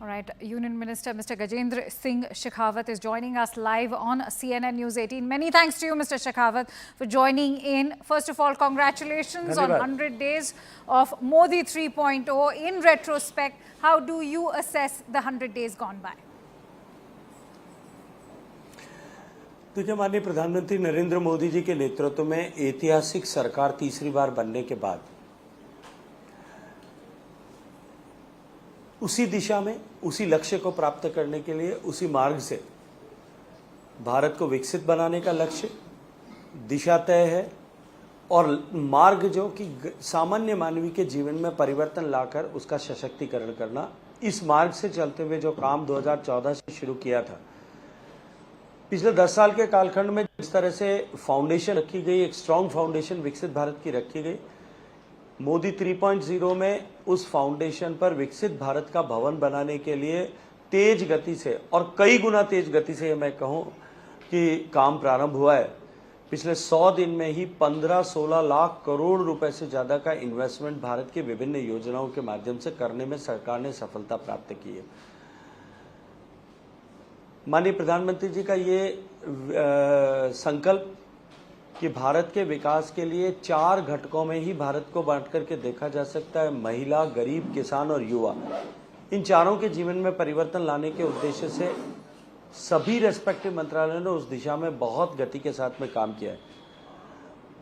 All right, Union Minister Mr. Gajendra Singh Shekhawat is joining us live on CNN News 18. Many thanks to you, Mr. Shekhawat, for joining in. First of all, congratulations on 100 days of Modi 3.0. In retrospect, how do you assess the 100 days gone by? देखिए, माननीय प्रधानमंत्री नरेंद्र मोदी जी के नेतृत्व में ऐतिहासिक सरकार तीसरी बार बनने के बाद उसी दिशा में, उसी लक्ष्य को प्राप्त करने के लिए, उसी मार्ग से भारत को विकसित बनाने का लक्ष्य, दिशा तय है और मार्ग जो कि सामान्य मानवीय के जीवन में परिवर्तन लाकर उसका सशक्तिकरण करना, इस मार्ग से चलते हुए जो काम 2014 से शुरू किया था, पिछले 10 साल के कालखंड में जिस तरह से फाउंडेशन रखी गई, एक स्ट्रांग फाउंडेशन विकसित भारत की रखी गई, मोदी 3.0 में उस फाउंडेशन पर विकसित भारत का भवन बनाने के लिए तेज गति से और कई गुना तेज गति से मैं कहूं कि काम प्रारंभ हुआ है। पिछले 100 दिन में ही 15-16 लाख करोड़ रुपए से ज़्यादा का इन्वेस्टमेंट भारत की विभिन्न योजनाओं के माध्यम से करने में सरकार ने सफलता प्राप्त की है। माननीय प्रधानमंत्री जी का ये संकल्प कि भारत के विकास के लिए 4 घटकों में ही भारत को बांट करके देखा जा सकता है, महिला, गरीब, किसान और युवा, इन चारों के जीवन में परिवर्तन लाने के उद्देश्य से सभी रेस्पेक्टिव मंत्रालयों ने उस दिशा में बहुत गति के साथ में काम किया है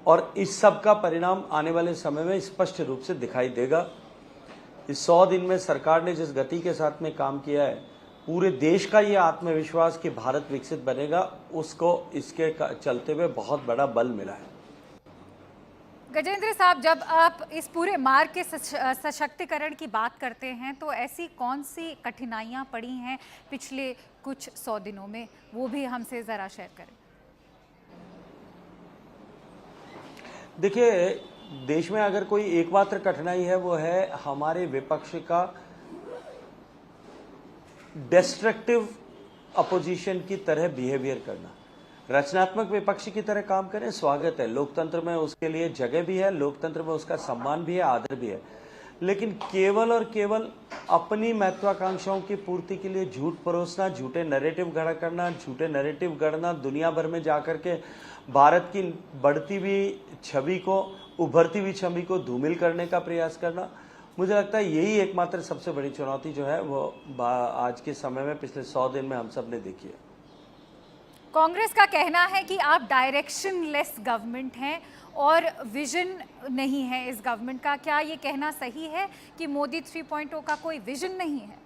और इस सब का परिणाम आने वाले समय में स्पष्ट रूप से दिखाई देगा। इस 100 दिन में सरकार ने जिस गति के साथ में काम किया है, पूरे देश का ये आत्मविश्वास कि भारत विकसित बनेगा, उसको इसके चलते हुए बहुत बड़ा बल मिला है। गजेंद्र साहब, जब आप इस पूरे मार्ग के सशक्तिकरण की बात करते हैं तो ऐसी कौन सी कठिनाइयां पड़ी हैं पिछले कुछ 100 दिनों में, वो भी हमसे ज़रा शेयर करें। देखिए, देश में अगर कोई एकमात्र कठिनाई है वो है हमारे विपक्ष का डिस्ट्रक्टिव अपोजिशन की तरह बिहेवियर करना। रचनात्मक विपक्ष की तरह काम करें, स्वागत है, लोकतंत्र में उसके लिए जगह भी है, लोकतंत्र में उसका सम्मान भी है, आदर भी है, लेकिन केवल और केवल अपनी महत्वाकांक्षाओं की पूर्ति के लिए झूठ परोसना, झूठे नैरेटिव खड़ा करना, झूठे नैरेटिव गढ़ना, दुनिया भर में जाकर के भारत की बढ़ती हुई छवि को, उभरती हुई छवि को धूमिल करने का प्रयास करना, मुझे लगता है यही एकमात्र सबसे बड़ी चुनौती जो है वो आज के समय में पिछले 100 दिन में हम सब ने देखी है। कांग्रेस का कहना है कि आप डायरेक्शनलेस गवर्नमेंट हैं और विजन नहीं है इस गवर्नमेंट का। क्या ये कहना सही है कि मोदी 3.0 का कोई विजन नहीं है?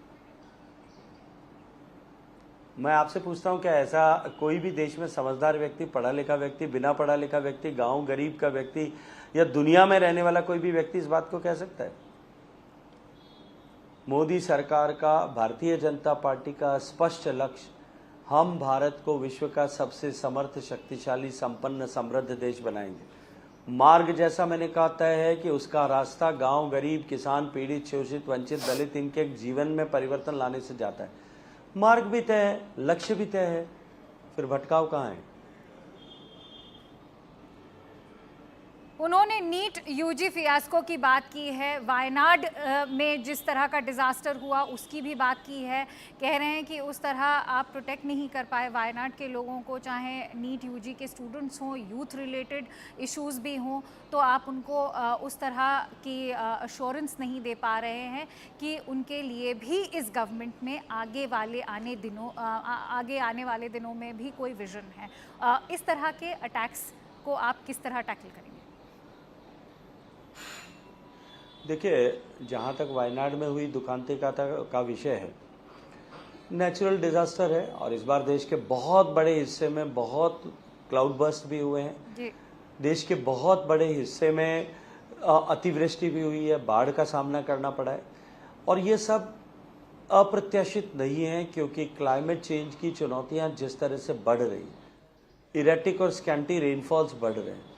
मैं आपसे पूछता हूं, क्या ऐसा कोई भी देश में समझदार व्यक्ति, पढ़ा लिखा व्यक्ति, बिना पढ़ा लिखा व्यक्ति, गांव गरीब का व्यक्ति या दुनिया में रहने वाला कोई भी व्यक्ति इस बात को कह सकता है? मोदी सरकार का, भारतीय जनता पार्टी का स्पष्ट लक्ष्य, हम भारत को विश्व का सबसे समर्थ, शक्तिशाली, संपन्न, समृद्ध देश बनाएंगे। मार्ग जैसा मैंने कहा तय है कि उसका रास्ता गांव, गरीब, किसान, पीड़ित, शोषित, वंचित, दलित, इनके जीवन में परिवर्तन लाने से जाता है। मार्ग भी तय है, लक्ष्य भी तय है, फिर भटकाव कहाँ है? उन्होंने नीट यूजी फियास्को की बात की है, वायनाड में जिस तरह का डिज़ास्टर हुआ उसकी भी बात की है। कह रहे हैं कि उस तरह आप प्रोटेक्ट नहीं कर पाए वायनाड के लोगों को, चाहे नीट यूजी के स्टूडेंट्स हों, यूथ रिलेटेड इश्यूज भी हों, तो आप उनको उस तरह की अश्योरेंस नहीं दे पा रहे हैं कि उनके लिए भी इस गवर्नमेंट में आगे आने वाले दिनों में भी कोई विजन है। इस तरह के अटैक्स को आप किस तरह टैकल करेंगे? देखिए, जहाँ तक वायनाड में हुई दुखांती का विषय है, नेचुरल डिजास्टर है और इस बार देश के बहुत बड़े हिस्से में बहुत क्लाउड बर्स्ट भी हुए हैं जी। देश के बहुत बड़े हिस्से में अतिवृष्टि भी हुई है, बाढ़ का सामना करना पड़ा है और ये सब अप्रत्याशित नहीं है, क्योंकि क्लाइमेट चेंज की चुनौतियाँ जिस तरह से बढ़ रही, इरेटिक और स्कैंटी रेनफॉल्स बढ़ रहे हैं,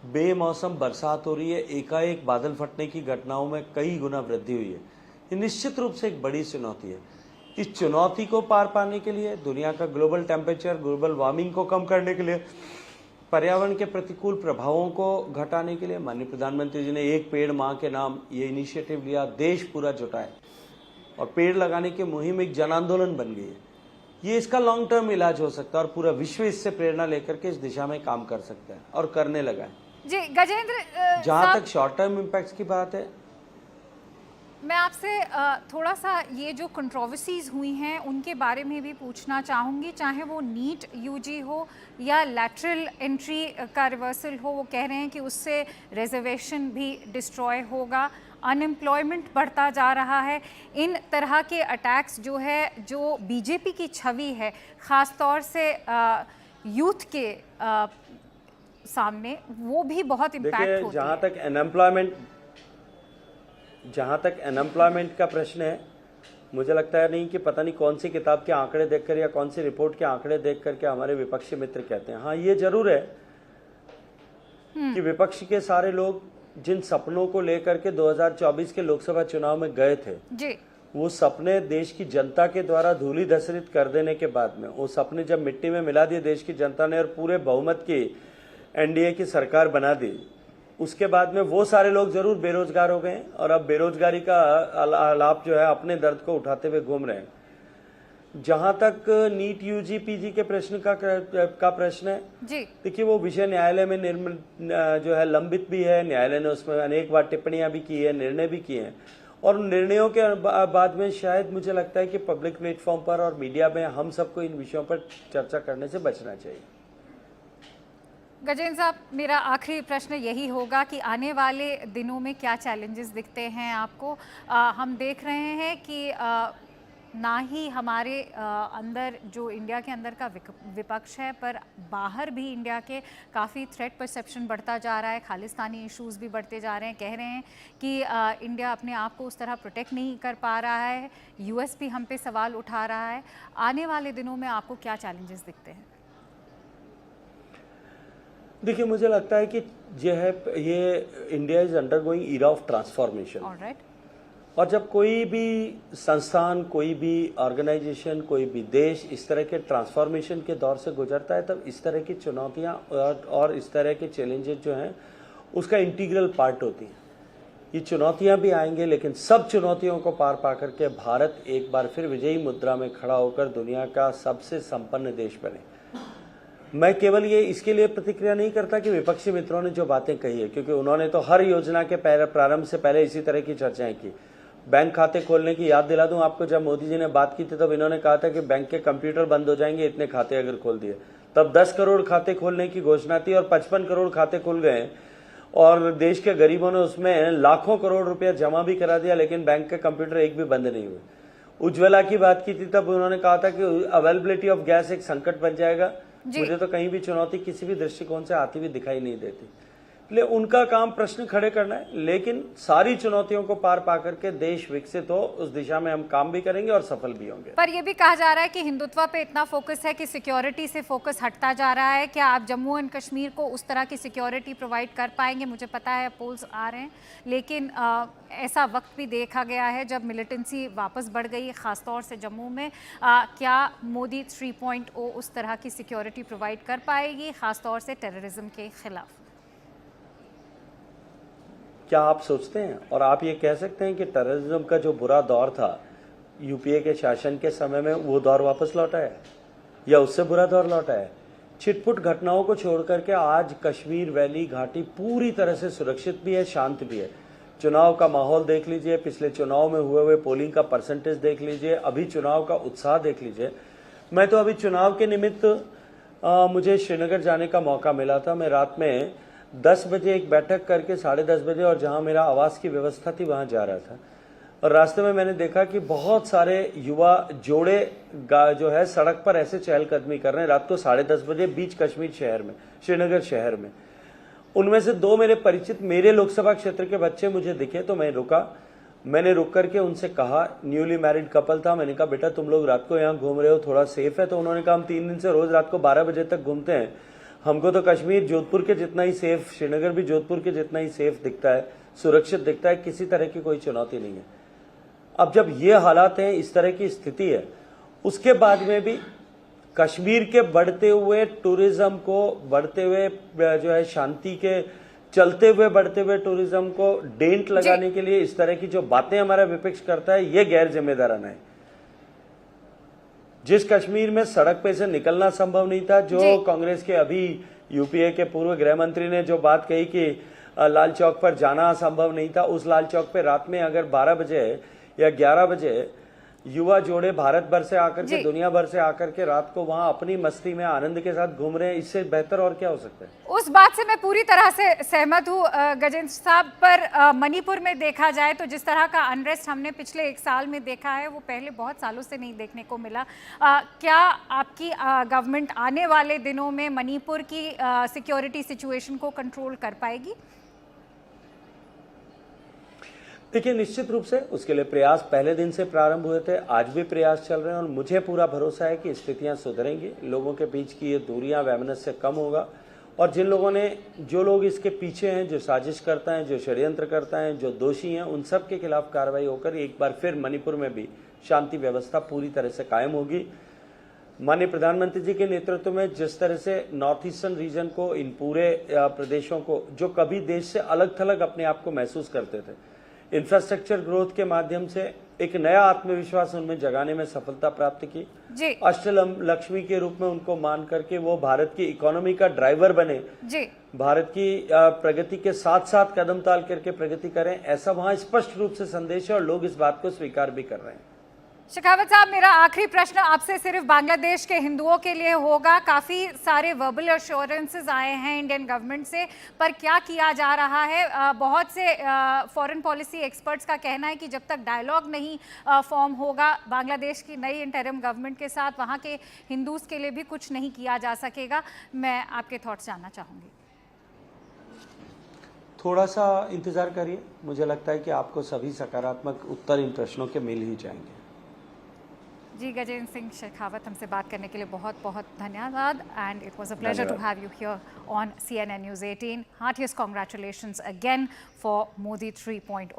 बेमौसम बरसात हो रही है, एकाएक बादल फटने की घटनाओं में कई गुना वृद्धि हुई है, ये निश्चित रूप से एक बड़ी चुनौती है। इस चुनौती को पार पाने के लिए, दुनिया का ग्लोबल टेम्परेचर, ग्लोबल वार्मिंग को कम करने के लिए, पर्यावरण के प्रतिकूल प्रभावों को घटाने के लिए माननीय प्रधानमंत्री जी ने एक पेड़ मां के नाम ये इनिशिएटिव लिया, देश पूरा जुटा है। और पेड़ लगाने की मुहिम एक जन आंदोलन बन गई है। ये इसका लॉन्ग टर्म इलाज हो सकता है और पूरा विश्व इससे प्रेरणा लेकर के इस दिशा में काम कर सकता है और करने लगा है। जी गजेंद्र जहां तक शॉर्ट टर्म इम्पैक्ट्स की बात है, मैं आपसे थोड़ा सा ये जो कंट्रोवर्सीज हुई हैं उनके बारे में भी पूछना चाहूँगी, चाहे वो नीट यूजी हो या लैटरल एंट्री का रिवर्सल हो। वो कह रहे हैं कि उससे रिजर्वेशन भी डिस्ट्रॉय होगा, अनएम्प्लॉयमेंट बढ़ता जा रहा है। इन तरह के अटैक्स जो है, जो बीजेपी की छवि है ख़ास तौर से यूथ के सामने, वो भी बहुत इम्पैक्ट होती है। जहाँ तक अनएम्प्लॉयमेंट का प्रश्न है, मुझे लगता है नहीं कि पता नहीं कौन सी किताब के आंकड़े देखकर या कौन सी रिपोर्ट के आंकड़े देख करके हमारे विपक्षी मित्र कहते हैं। हाँ, ये जरूर है कि विपक्ष के सारे लोग जिन सपनों को लेकर के 2024 के लोकसभा चुनाव में गए थे जी, वो सपने देश की जनता के द्वारा धूलि धसरित कर देने के बाद में वो सपने जब मिट्टी में मिला दिए देश की जनता ने और पूरे बहुमत की एनडीए की सरकार बना दी, उसके बाद में वो सारे लोग जरूर बेरोजगार हो गए और अब बेरोजगारी का आलाप जो है अपने दर्द को उठाते हुए घूम रहे हैं। जहां तक नीट यूजी पीजी के प्रश्न का प्रश्न है जी, देखिए वो विषय न्यायालय में जो है लंबित भी है। न्यायालय ने उसमें अनेक बार टिप्पणियां भी की है, निर्णय भी किए हैं और निर्णयों के बाद में शायद मुझे लगता है कि पब्लिक प्लेटफॉर्म पर और मीडिया में हम सबको इन विषयों पर चर्चा करने से बचना चाहिए। गजेंद्र साहब, मेरा आखिरी प्रश्न यही होगा कि आने वाले दिनों में क्या चैलेंजेस दिखते हैं आपको? हम देख रहे हैं कि ना ही हमारे अंदर जो इंडिया के अंदर का विपक्ष है, पर बाहर भी इंडिया के काफ़ी थ्रेट परसेप्शन बढ़ता जा रहा है, खालिस्तानी इश्यूज़ भी बढ़ते जा रहे हैं। कह रहे हैं कि इंडिया अपने आप को उस तरह प्रोटेक्ट नहीं कर पा रहा है, यूएस भी हम पे सवाल उठा रहा है। आने वाले दिनों में आपको क्या चैलेंजेस दिखते हैं? देखिए, मुझे लगता है कि ये India is undergoing era of transformation. Alright. और जब कोई भी संस्थान, कोई भी ऑर्गेनाइजेशन, कोई भी देश इस तरह के ट्रांसफॉर्मेशन के दौर से गुजरता है, तब इस तरह की चुनौतियां और इस तरह के चैलेंजेस जो हैं उसका इंटीग्रल पार्ट होती हैं। ये चुनौतियां भी आएंगे, लेकिन सब चुनौतियों को पार पा करके भारत एक बार फिर विजयी मुद्रा में खड़ा होकर दुनिया का सबसे संपन्न देश बने। मैं केवल ये इसके लिए प्रतिक्रिया नहीं करता कि विपक्षी मित्रों ने जो बातें कही है, क्योंकि उन्होंने तो हर योजना के प्रारंभ से पहले इसी तरह की चर्चाएं की। बैंक खाते खोलने की याद दिला दूं आपको, जब मोदी जी ने बात की थी तब इन्होंने कहा था कि बैंक के कंप्यूटर बंद हो जाएंगे इतने खाते अगर खोल दिए। तब 10 करोड़ खाते खोलने की घोषणा थी और 55 करोड़ खाते खुल गए और देश के गरीबों ने उसमें लाखों करोड़ रुपया जमा भी करा दिया, लेकिन बैंक के कंप्यूटर एक भी बंद नहीं हुए। उज्ज्वला की बात की थी, तब उन्होंने कहा था कि अवेलेबिलिटी ऑफ गैस एक संकट बन जाएगा। मुझे तो कहीं भी चुनौती किसी भी दृष्टिकोण से आती हुई दिखाई नहीं देती। इसलिए उनका काम प्रश्न खड़े करना है, लेकिन सारी चुनौतियों को पार पा करके देश विकसित हो, उस दिशा में हम काम भी करेंगे और सफल भी होंगे। पर यह भी कहा जा रहा है कि हिंदुत्व पे इतना फोकस है कि सिक्योरिटी से फोकस हटता जा रहा है। क्या आप जम्मू एंड कश्मीर को उस तरह की सिक्योरिटी प्रोवाइड कर पाएंगे? मुझे पता है पोल्स आ रहे हैं, लेकिन ऐसा वक्त भी देखा गया है जब मिलिटेंसी वापस बढ़ गई है, खासतौर से जम्मू में। क्या मोदी 3.0 उस तरह की सिक्योरिटी प्रोवाइड कर पाएगी, खासतौर से टेररिज्म के खिलाफ? क्या आप सोचते हैं और आप ये कह सकते हैं कि टेररिज्म का जो बुरा दौर था यूपीए के शासन के समय में, वो दौर वापस लौटा है या उससे बुरा दौर लौटा है? छिटपुट घटनाओं को छोड़ करके आज कश्मीर वैली घाटी पूरी तरह से सुरक्षित भी है, शांत भी है। चुनाव का माहौल देख लीजिए, पिछले चुनाव में हुए पोलिंग का परसेंटेज देख लीजिए, अभी चुनाव का उत्साह देख लीजिए। मैं तो अभी चुनाव के निमित्त मुझे श्रीनगर जाने का मौका मिला था। मैं रात में 10 बजे एक बैठक करके 10:30 बजे और जहां मेरा आवास की व्यवस्था थी वहां जा रहा था और रास्ते में मैंने देखा कि बहुत सारे युवा जोड़े जो है सड़क पर ऐसे चहलकदमी कर रहे हैं रात को 10:30 बजे बीच कश्मीर शहर में, श्रीनगर शहर में। उनमें से 2 मेरे परिचित मेरे लोकसभा क्षेत्र के बच्चे मुझे दिखे, तो मैं रुका। मैंने रुक करके उनसे कहा, न्यूली मैरिड कपल था, मैंने कहा बेटा तुम लोग रात को यहाँ घूम रहे हो, थोड़ा सेफ है? तो उन्होंने कहा हम 3 दिन से रोज रात को 12 बजे तक घूमते हैं, हमको तो कश्मीर जोधपुर के जितना ही सेफ, श्रीनगर भी जोधपुर के जितना ही सेफ दिखता है, सुरक्षित दिखता है, किसी तरह की कोई चुनौती नहीं है। अब जब ये हालात हैं, इस तरह की स्थिति है, उसके बाद में भी कश्मीर के बढ़ते हुए टूरिज्म को, बढ़ते हुए जो है शांति के चलते हुए बढ़ते हुए टूरिज्म को डेंट लगाने के लिए इस तरह की जो बातें हमारा विपक्ष करता है, ये गैर जिम्मेदाराना है। जिस कश्मीर में सड़क पे से निकलना संभव नहीं था, जो कांग्रेस के अभी यूपीए के पूर्व गृह मंत्री ने जो बात कही कि लाल चौक पर जाना संभव नहीं था, उस लाल चौक पे रात में अगर 12 बजे या 11 बजे युवा जोड़े भारत भर से आकर के, दुनिया भर से आकर के रात को वहां अपनी मस्ती में आनंद के साथ घूम रहे हैं, इससे बेहतर और क्या हो सकता है? उस बात से मैं पूरी तरह से सहमत हूँ गजेंद्र साहब। पर मणिपुर में देखा जाए तो जिस तरह का अनरेस्ट हमने पिछले 1 साल में देखा है, वो पहले बहुत सालों से नहीं देखने को मिला। क्या आपकी गवर्नमेंट आने वाले दिनों में मणिपुर की सिक्योरिटी सिचुएशन को कंट्रोल कर पाएगी? देखिए, निश्चित रूप से उसके लिए प्रयास पहले दिन से प्रारंभ हुए थे, आज भी प्रयास चल रहे हैं और मुझे पूरा भरोसा है कि स्थितियां सुधरेंगी, लोगों के बीच की ये दूरियां वैमनस्य कम होगा और जो लोग इसके पीछे हैं, जो साजिश करता है, जो षड्यंत्र करता है, जो दोषी हैं, उन सब के खिलाफ कार्रवाई होकर एक बार फिर मणिपुर में भी शांति व्यवस्था पूरी तरह से कायम होगी। माननीय प्रधानमंत्री जी के नेतृत्व में जिस तरह से नॉर्थ ईस्टर्न रीजन को, इन पूरे प्रदेशों को, जो कभी देश से अलग थलग अपने आप को महसूस करते थे, इंफ्रास्ट्रक्चर ग्रोथ के माध्यम से एक नया आत्मविश्वास उनमें जगाने में सफलता प्राप्त की। अष्टलक्ष्मी के रूप में उनको मान करके वो भारत की इकोनॉमी का ड्राइवर बने, भारत की प्रगति के साथ साथ कदम ताल करके प्रगति करें, ऐसा वहां स्पष्ट रूप से संदेश है और लोग इस बात को स्वीकार भी कर रहे हैं। शेखावत साहब, मेरा आखिरी प्रश्न आपसे सिर्फ बांग्लादेश के हिंदुओं के लिए होगा। काफ़ी सारे वर्बल अश्योरेंसेस आए हैं इंडियन गवर्नमेंट से, पर क्या किया जा रहा है? बहुत से फॉरेन पॉलिसी एक्सपर्ट्स का कहना है कि जब तक डायलॉग नहीं फॉर्म होगा बांग्लादेश की नई इंटरिम गवर्नमेंट के साथ, वहाँ के हिंदूज़ के लिए भी कुछ नहीं किया जा सकेगा। मैं आपके थॉट्स जानना चाहूँगी। थोड़ा सा इंतज़ार करिए, मुझे लगता है कि आपको सभी सकारात्मक उत्तर इन प्रश्नों के मिल ही जाएंगे। जी, गजेंद्र सिंह शेखावत, हमसे बात करने के लिए बहुत बहुत धन्यवाद and it was a pleasure to have you here on CNN News 18। Heartiest congratulations again for Modi 3.0।